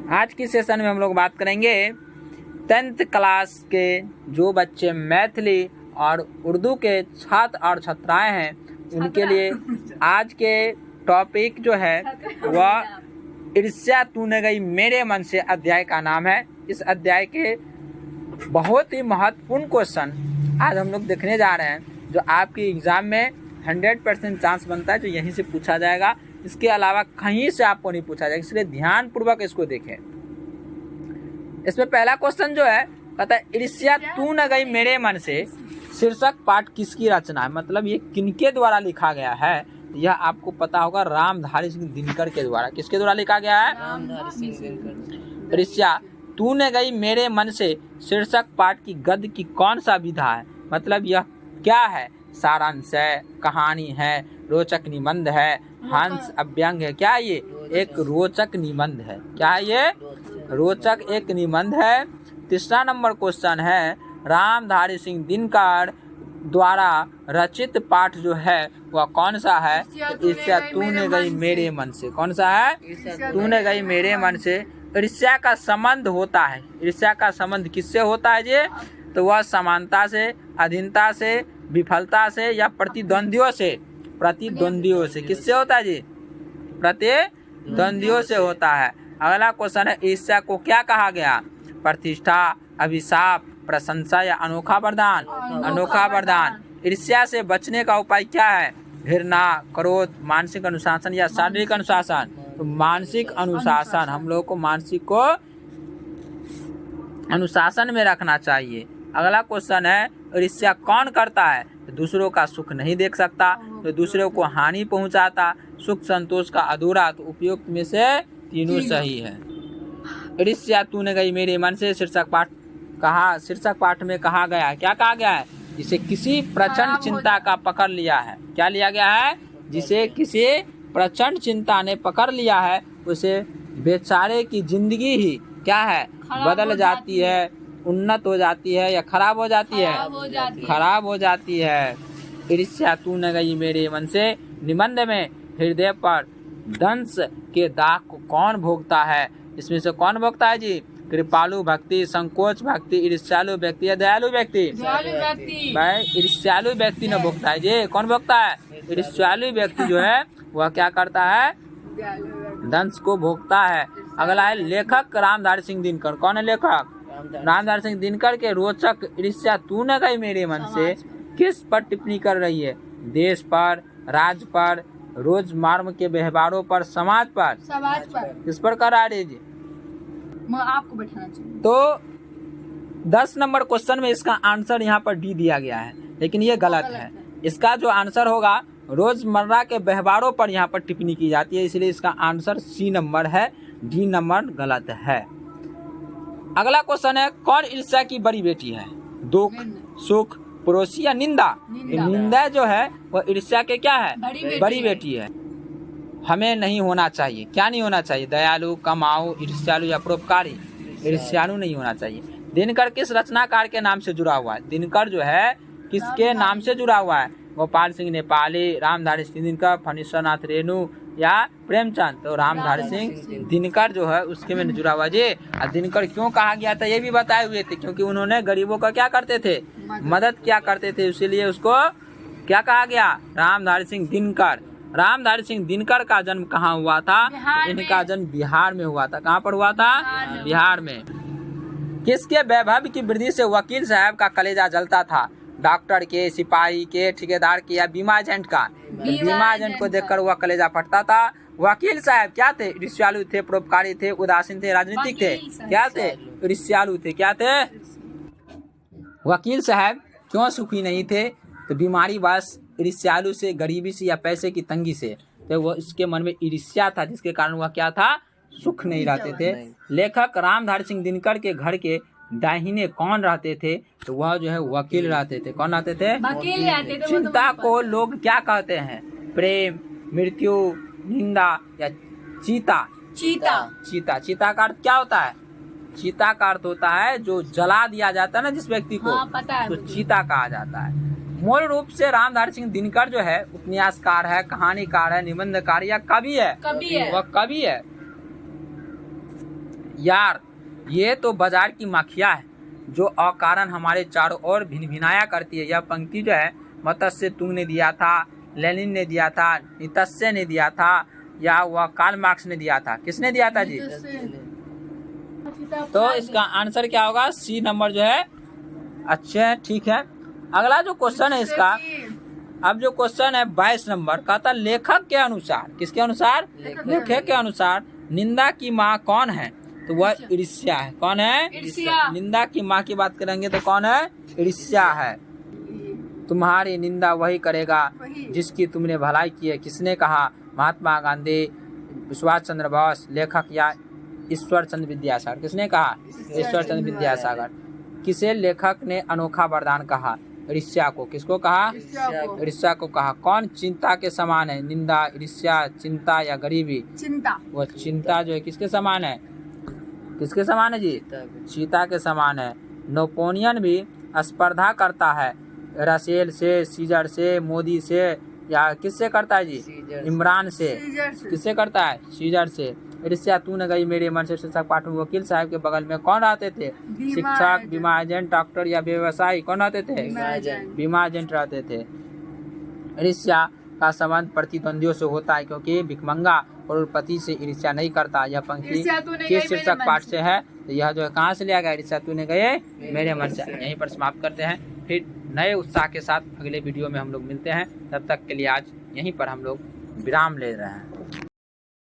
आज की सेशन में हम लोग बात करेंगे 10th क्लास के जो बच्चे मैथिली और उर्दू के छात्र और छात्राएं हैं उनके लिए आज के टॉपिक जो है वह ईर्ष्या तूने गई मेरे मन से अध्याय का नाम है। इस अध्याय के बहुत ही महत्वपूर्ण क्वेश्चन आज हम लोग देखने जा रहे हैं जो आपके एग्जाम में 100% चांस बनता है जो यहीं से पूछा जाएगा। इसके अलावा कहीं से आपको नहीं पूछा जाएगा, इसलिए ध्यान पूर्वक इसको देखें। इसमें पहला क्वेश्चन जो है कहता है ईर्ष्या तू न गई मेरे मन से शीर्षक पाठ किसकी रचना है, मतलब ये किनके द्वारा लिखा गया है। यह आपको पता होगा रामधारी सिंह दिनकर के द्वारा। किसके द्वारा लिखा गया है? रामधारी सिंह। ईर्ष्या तू न गई मेरे मन से शीर्षक पाठ की गद्य की कौन सा विधा है, मतलब यह क्या है? सारांश है, कहानी है, रोचक निबंध है, हंस अव्यंग है। क्या ये एक रोचक निबंध है? क्या ये रोचक एक निबंध है? तीसरा नंबर क्वेश्चन है रामधारी सिंह दिनकर द्वारा रचित पाठ जो है वह कौन सा है? ईर्ष्या तूने गई मेरे मन से। कौन सा है? तूने गई मेरे मन से। ईर्ष्या का संबंध होता है, ईर्ष्या का संबंध किससे होता है जी? तो वह समानता से, अधीनता से, विफलता से या प्रतिद्वंदियों से। प्रतिद्वंदियों से किससे होता है जी? प्रतिद्वंदियों से होता है। अगला क्वेश्चन है ईर्ष्या को क्या कहा गया? प्रतिष्ठा, अभिशाप, प्रशंसा या अनोखा वरदान? अनोखा वरदान। ईर्ष्या से बचने का उपाय क्या है? घृणा, क्रोध, मानसिक अनुशासन या शारीरिक अनुशासन? तो मानसिक अनुशासन, हम लोग को मानसिक को अनुशासन में रखना चाहिए। अगला क्वेश्चन है ईर्ष्या कौन करता है? तो दूसरों का सुख नहीं देख सकता, तो दूसरों को हानि पहुंचाता, सुख संतोष का अधूरा, तो उपयुक्त में से तीनों सही है। ईर्ष्या तूने गई मेरे मन से शीर्षक पाठ में कहा गया है। क्या कहा गया है? जिसे किसी प्रचंड चिंता का पकड़ लिया है। क्या लिया गया है? जिसे किसी प्रचंड चिंता ने पकड़ लिया है उसे बेचारे की जिंदगी ही क्या है? बदल जाती है, उन्नत हो जाती है या खराब हो जाती है? खराब हो जाती है। ईर्ष्या तू न गई मेरे मन से निबंध में हृदय पर दंश के दाग को कौन भोगता है? इसमें से कौन भोगता है जी? कृपालु भक्ति, संकोच भक्ति, ईर्ष्यालु व्यक्ति या दयालु व्यक्ति? भाई ईर्ष्यालु व्यक्ति न भोगता है जी। कौन भोगता है? ईर्ष्यालु व्यक्ति जो है वह क्या करता है? दंश को भोगता है। अगला है लेखक रामधारी सिंह दिनकर। कौन है लेखक? रामधारी सिंह दिनकर के रोचक ईर्ष्या तू न गई मेरे मन से किस पर टिप्पणी कर रही है? देश पर, राज्य पर, रोजमर्रा के व्यवहारों पर, समाज पर? किस पर कर रहा है जी? मैं आपको बैठाना चाहिए। तो 10 नंबर क्वेश्चन में इसका आंसर यहाँ पर डी दिया गया है, लेकिन ये गलत है। इसका जो आंसर होगा रोजमर्रा के व्यवहारों पर यहाँ पर टिप्पणी की जाती है, इसलिए इसका आंसर सी नंबर है, डी नंबर गलत है। अगला क्वेश्चन है कौन ईर्ष्या की बड़ी बेटी है? दुख, सुख, पड़ोसी या निंदा? निंदा जो है वह ईर्ष्या के क्या है? बड़ी बेटी है। हमें नहीं होना चाहिए। क्या नहीं होना चाहिए? दयालु, कमाऊ, ईर्ष्यालु या परोपकारी? ईर्ष्यालु नहीं होना चाहिए। दिनकर किस रचनाकार के नाम से जुड़ा हुआ है? दिनकर जो है किसके नाम से जुड़ा हुआ है? गोपाल सिंह नेपाली, रामधारी सिंह दिनकर, फणीश्वरनाथ रेणु या प्रेमचंद? तो रामधारी सिंह दिनकर जो है उसके में जुड़ा हुआ जी। और दिनकर क्यों कहा गया था ये भी बताए हुए थे, क्योंकि उन्होंने गरीबों का क्या करते थे? मदद क्या करते थे, इसीलिए उसको क्या कहा गया? रामधारी सिंह दिनकर। रामधारी सिंह दिनकर का जन्म कहाँ हुआ था? इनका जन्म बिहार में हुआ था। कहाँ पर हुआ था? बिहार में। किसके वैभव की वृद्धि से वकील साहब का कलेजा जलता था? डॉक्टर के, सिपाही के, ठेकेदार के या बीमा एजेंट का? बीमा एजेंट को देखकर वह कलेजा फटता था। वकील साहब क्या थे? ईर्ष्यालु थे, परोपकारी थे, उदासीन थे, राजनीतिक थे? क्या थे? ईर्ष्यालु थे। क्या थे? वकील साहब क्यों सुखी नहीं थे? तो बीमारी बस, ईर्ष्यालु से, गरीबी से या पैसे की तंगी से। तो वो इसके मन में ईर्ष्या था जिसके कारण वह क्या था? सुख नहीं रहते थे। लेखक रामधारी सिंह दिनकर के घर के दाहिने कौन रहते थे? तो वह जो है वकील रहते थे। कौन रहते थे? वकील रहते थे। चिंता को लोग क्या कहते हैं? प्रेम, मृत्यु, निंदा या चीता? चीता। चीता का अर्थ क्या होता है? चीता का अर्थ होता है जो जला दिया जाता है ना जिस व्यक्ति को, तो चीता कहा जाता है। मूल रूप से रामधारी सिंह दिनकर जो है उपन्यासकार है, कहानीकार है, निबंधकार या कवि है? वह कवि है। यार ये तो बाजार की माखिया है जो अकारण हमारे चारों ओर भिनभिनाया करती है। यह पंक्ति जो है मत्स्य तुंग ने दिया था, लेनिन ने दिया था, नित्स्य ने दिया था, या वह कार्ल मार्क्स ने दिया था। किसने दिया था जी? तो इसका आंसर क्या होगा? सी नंबर जो है। अच्छा ठीक है, अगला जो क्वेश्चन है इसका, अब जो क्वेश्चन है 22 नंबर का था, लेखक के अनुसार, किसके अनुसार? लेखक के अनुसार निंदा की माँ कौन है? तो वह ईर्ष्या है। कौन है? ईर्ष्या। निंदा की माँ की बात करेंगे तो कौन है? ईर्ष्या है। तुम्हारी निंदा वही करेगा जिसकी तुमने भलाई की है। किसने कहा? महात्मा गांधी, सुभाष चंद्र बोस, लेखक या ईश्वर चंद्र विद्यासागर। किसने कहा? ईश्वर चंद्र विद्यासागर। किसे लेखक ने अनोखा वरदान कहा? ईर्ष्या को। किसको कहा? ईर्ष्या को कहा। कौन चिंता के समान है? निंदा, ईर्ष्या, चिंता या गरीबी? चिंता। वह चिंता जो है किसके समान है? किसके समान है जी? चीता के समान है। नेपोलियन भी स्पर्धा करता है रसेल से, सीजर से, मोदी से, या किससे करता है जी? इमरान से। किससे करता है? सीजर से। ईर्ष्या तू न गई मेरे मन से शिक्षक पाठक वकील साहब के बगल में कौन रहते थे? शिक्षक, बीमा एजेंट, डॉक्टर या व्यवसायी कौन रहते थे? बीमा एजेंट रहते थे। ईर्ष्या का संबंध प्रतिद्वंदियों से होता है क्योंकि भिखमंगा करोड़पति से ईर्ष्या नहीं करता। यह पंक्ति किस शीर्षक पाठ से है? तो यह जो है कहाँ से लिया गया? ईर्ष्या तूने गए मेरे मन से। यहीं पर समाप्त करते हैं, फिर नए उत्साह के साथ अगले वीडियो में हम लोग मिलते हैं। तब तक के लिए आज यहीं पर हम लोग विराम ले रहे हैं।